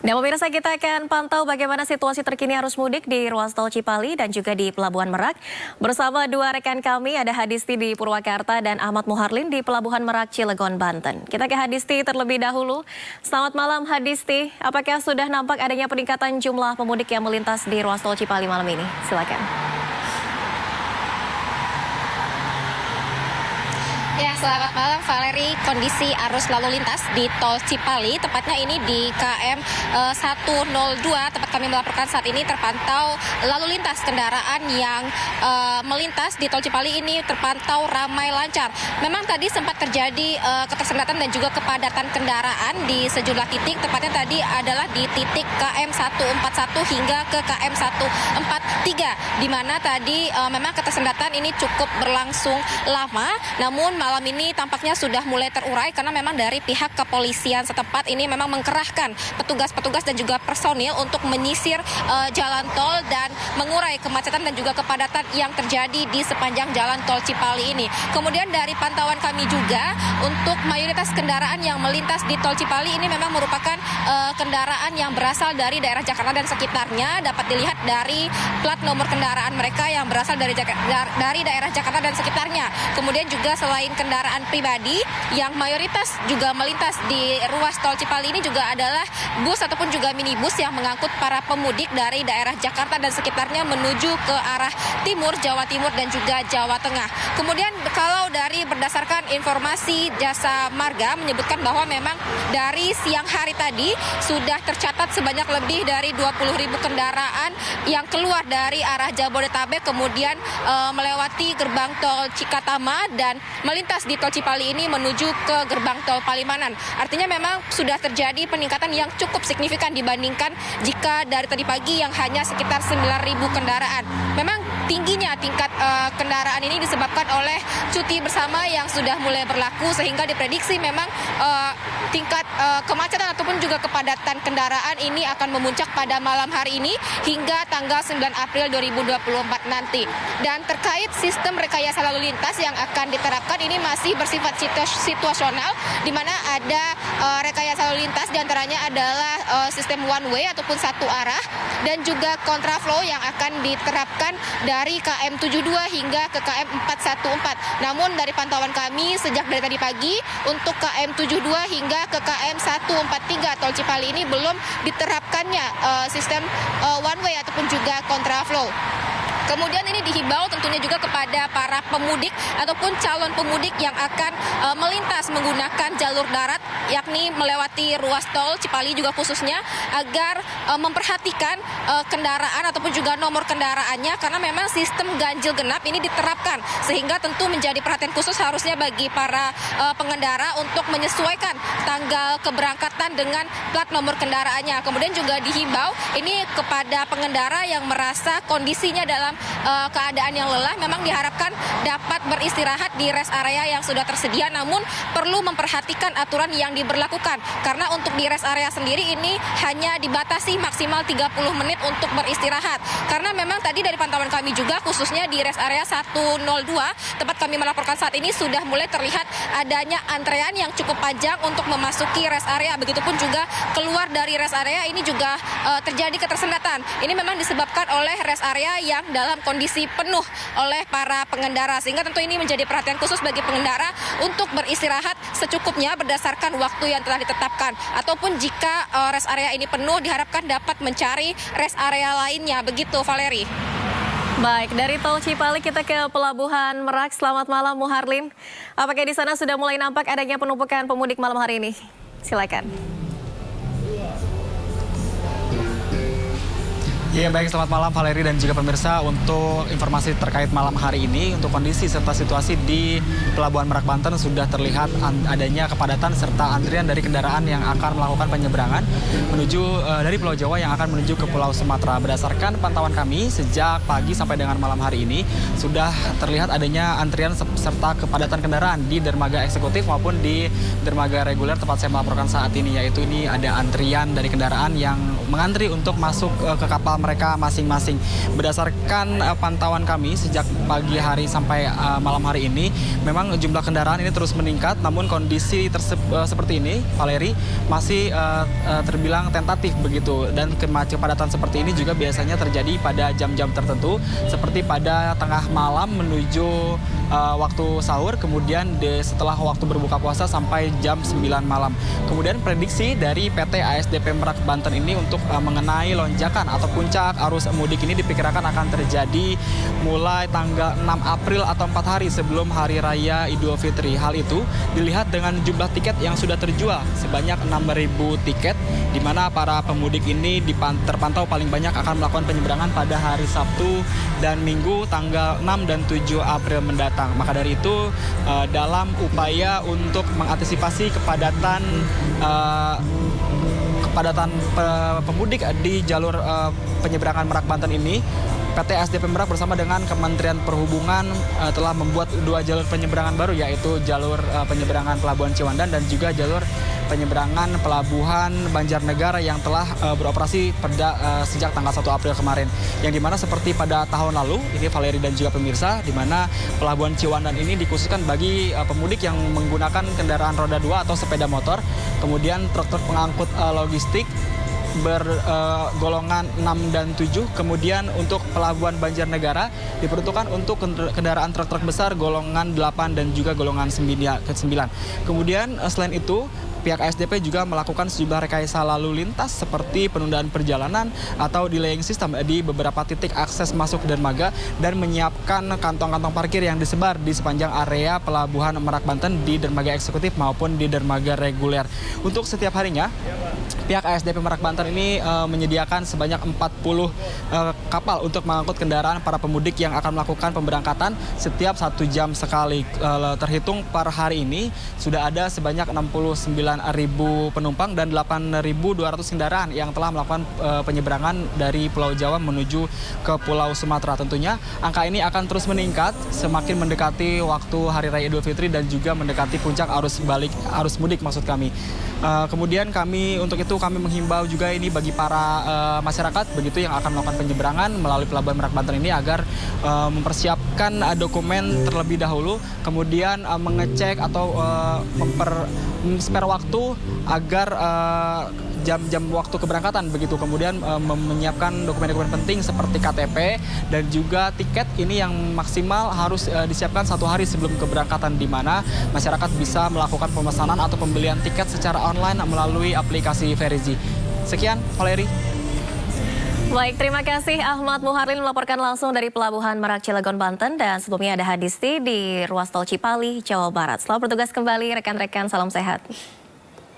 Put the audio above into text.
Dan pemirsa, kita akan pantau bagaimana situasi terkini arus mudik di ruas tol Cipali dan juga di Pelabuhan Merak. Bersama dua rekan kami, ada Hadisti di Purwakarta dan Ahmad Muharlin di Pelabuhan Merak, Cilegon, Banten. Kita ke Hadisti terlebih dahulu. Selamat malam Hadisti, apakah sudah nampak adanya peningkatan jumlah pemudik yang melintas di ruas tol Cipali malam ini? Silakan. Ya, selamat malam Valeri. Kondisi arus lalu lintas di tol Cipali, tepatnya ini di KM 102, tempat kami melaporkan saat ini terpantau lalu lintas kendaraan yang melintas di tol Cipali ini terpantau ramai lancar. Memang tadi sempat terjadi ketersendatan dan juga kepadatan kendaraan di sejumlah titik, tepatnya tadi adalah di titik KM 141 hingga ke KM 143, di mana tadi memang ketersendatan ini cukup berlangsung lama, namun malam ini tampaknya sudah mulai terurai karena memang dari pihak kepolisian setempat ini memang mengerahkan petugas-petugas dan juga personil untuk menyisir jalan tol dan mengurai kemacetan dan juga kepadatan yang terjadi di sepanjang jalan tol Cipali ini. Kemudian dari pantauan kami juga untuk mayoritas kendaraan yang melintas di tol Cipali ini memang merupakan kendaraan yang berasal dari daerah Jakarta dan sekitarnya. Dapat dilihat dari plat nomor kendaraan mereka yang berasal dari daerah Jakarta dan sekitarnya. Kemudian juga selain kendaraan pribadi yang mayoritas juga melintas di ruas tol Cipali ini juga adalah bus ataupun juga minibus yang mengangkut para pemudik dari daerah Jakarta dan sekitarnya menuju ke arah timur, Jawa Timur dan juga Jawa Tengah. Kemudian kalau dari berdasarkan informasi Jasa Marga menyebutkan bahwa memang dari siang hari tadi sudah tercatat sebanyak lebih dari 20.000 kendaraan yang keluar dari arah Jabodetabek kemudian melewati gerbang tol Cikatama dan melintas di tol Cipali ini menuju ke gerbang tol Palimanan. Artinya memang sudah terjadi peningkatan yang cukup signifikan dibandingkan jika dari tadi pagi yang hanya sekitar 9.000 kendaraan. Memang tingginya tingkat kendaraan ini disebabkan oleh cuti bersama yang sudah mulai berlaku sehingga diprediksi memang tingkat kemacetan ataupun juga kepadatan kendaraan ini akan memuncak pada malam hari ini hingga tanggal 9 April 2024 nanti. Dan terkait sistem rekayasa lalu lintas yang akan diterapkan ini masih bersifat situasional, di mana ada rekayasa lalu lintas diantaranya adalah sistem one way ataupun satu arah dan juga kontraflow yang akan diterapkan dari KM 72 hingga ke KM 414. Namun dari pantauan kami sejak dari tadi pagi untuk KM 72 hingga ke KM 143 tol Cipali ini belum diterapkannya sistem one way ataupun juga kontraflow. Kemudian ini dihimbau tentunya juga kepada para pemudik ataupun calon pemudik yang akan melintas menggunakan jalur darat yakni melewati ruas tol Cipali juga khususnya agar memperhatikan kendaraan ataupun juga nomor kendaraannya karena memang sistem ganjil genap ini diterapkan sehingga tentu menjadi perhatian khusus harusnya bagi para pengendara untuk menyesuaikan tanggal keberangkatan dengan plat nomor kendaraannya. Kemudian juga dihimbau ini kepada pengendara yang merasa kondisinya dalam keadaan yang lelah memang diharapkan dapat beristirahat di rest area yang sudah tersedia, namun perlu memperhatikan aturan yang diberlakukan karena untuk di rest area sendiri ini hanya dibatasi maksimal 30 menit untuk beristirahat karena memang tadi dari pantauan kami juga khususnya di rest area 102 tempat kami melaporkan saat ini sudah mulai terlihat adanya antrean yang cukup panjang untuk memasuki rest area, begitupun juga keluar dari rest area ini juga terjadi ketersendatan. Ini memang disebabkan oleh rest area yang dalam kondisi penuh oleh para pengendara sehingga tentu ini menjadi perhatian khusus bagi pengendara untuk beristirahat secukupnya berdasarkan waktu yang telah ditetapkan ataupun jika rest area ini penuh diharapkan dapat mencari rest area lainnya, begitu Valeri. Baik, dari tol Cipali kita ke Pelabuhan Merak. Selamat malam Muharlin. Apakah di sana sudah mulai nampak adanya penumpukan pemudik malam hari ini? Silakan. Ya baik, selamat malam Valeri dan juga pemirsa. Untuk informasi terkait malam hari ini, untuk kondisi serta situasi di Pelabuhan Merak Banten sudah terlihat adanya kepadatan serta antrian dari kendaraan yang akan melakukan penyeberangan menuju dari Pulau Jawa yang akan menuju ke Pulau Sumatera. Berdasarkan pantauan kami sejak pagi sampai dengan malam hari ini sudah terlihat adanya antrian serta kepadatan kendaraan di dermaga eksekutif maupun di dermaga reguler tempat saya melaporkan saat ini, yaitu ini ada antrian dari kendaraan yang mengantri untuk masuk ke kapal mereka masing-masing. Berdasarkan pantauan kami sejak pagi hari sampai malam hari ini, memang jumlah kendaraan ini terus meningkat, namun kondisi seperti ini, Valeri, masih terbilang tentatif begitu. Dan kepadatan seperti ini juga biasanya terjadi pada jam-jam tertentu, seperti pada tengah malam menuju waktu sahur, kemudian setelah waktu berbuka puasa sampai jam 9 malam. Kemudian prediksi dari PT ASDP Merak Banten ini untuk mengenai lonjakan atau puncak arus mudik ini diperkirakan akan terjadi mulai tanggal 6 April atau 4 hari sebelum Hari Raya Idul Fitri. Hal itu dilihat dengan jumlah tiket yang sudah terjual sebanyak 6.000 tiket, di mana para pemudik ini terpantau paling banyak akan melakukan penyeberangan pada hari Sabtu dan Minggu tanggal 6 dan 7 April mendatang. Maka dari itu, dalam upaya untuk mengantisipasi kepadatan pemudik di jalur penyeberangan Merak Banten ini, PT ASDP Merak bersama dengan Kementerian Perhubungan telah membuat 2 jalur penyeberangan baru, yaitu jalur penyeberangan Pelabuhan Ciwandan dan juga jalur penyeberangan Pelabuhan Banjarnegara yang telah beroperasi sejak tanggal 1 April kemarin. Yang dimana seperti pada tahun lalu, ini Valeri dan juga pemirsa, di mana Pelabuhan Ciwandan ini dikhususkan bagi pemudik yang menggunakan kendaraan roda 2 atau sepeda motor, kemudian truk-truk pengangkut logistik bergolongan 6 dan 7. Kemudian untuk Pelabuhan Banjarnegara diperuntukkan untuk kendaraan truk-truk besar golongan 8 dan juga golongan 9. Kemudian selain itu, pihak ASDP juga melakukan sejumlah rekayasa lalu lintas seperti penundaan perjalanan atau delaying system di beberapa titik akses masuk dermaga dan menyiapkan kantong-kantong parkir yang disebar di sepanjang area Pelabuhan Merak Banten di dermaga eksekutif maupun di dermaga reguler. Untuk setiap harinya, pihak ASDP Merak Banten ini menyediakan sebanyak 40 kapal untuk mengangkut kendaraan para pemudik yang akan melakukan pemberangkatan setiap 1 jam sekali. Terhitung per hari ini sudah ada sebanyak 69.000 penumpang dan 8.200 kendaraan yang telah melakukan penyeberangan dari Pulau Jawa menuju ke Pulau Sumatera. Tentunya angka ini akan terus meningkat semakin mendekati waktu Hari Raya Idul Fitri dan juga mendekati puncak arus mudik maksud kami. Kemudian untuk itu kami menghimbau juga ini bagi para masyarakat begitu yang akan melakukan penyeberangan melalui Pelabuhan Merak Banten ini agar mempersiapkan dokumen terlebih dahulu, kemudian mengecek atau spare waktu agar jam-jam waktu keberangkatan begitu, kemudian menyiapkan dokumen-dokumen penting seperti KTP dan juga tiket ini yang maksimal harus disiapkan 1 hari sebelum keberangkatan, di mana masyarakat bisa melakukan pemesanan atau pembelian tiket secara online melalui aplikasi Verizi. Sekian, Valeri. Baik, terima kasih Ahmad Muharlin melaporkan langsung dari Pelabuhan Merak Cilegon, Banten. Dan sebelumnya ada Hadisti di ruas tol Cipali, Jawa Barat. Selamat bertugas kembali rekan-rekan, salam sehat.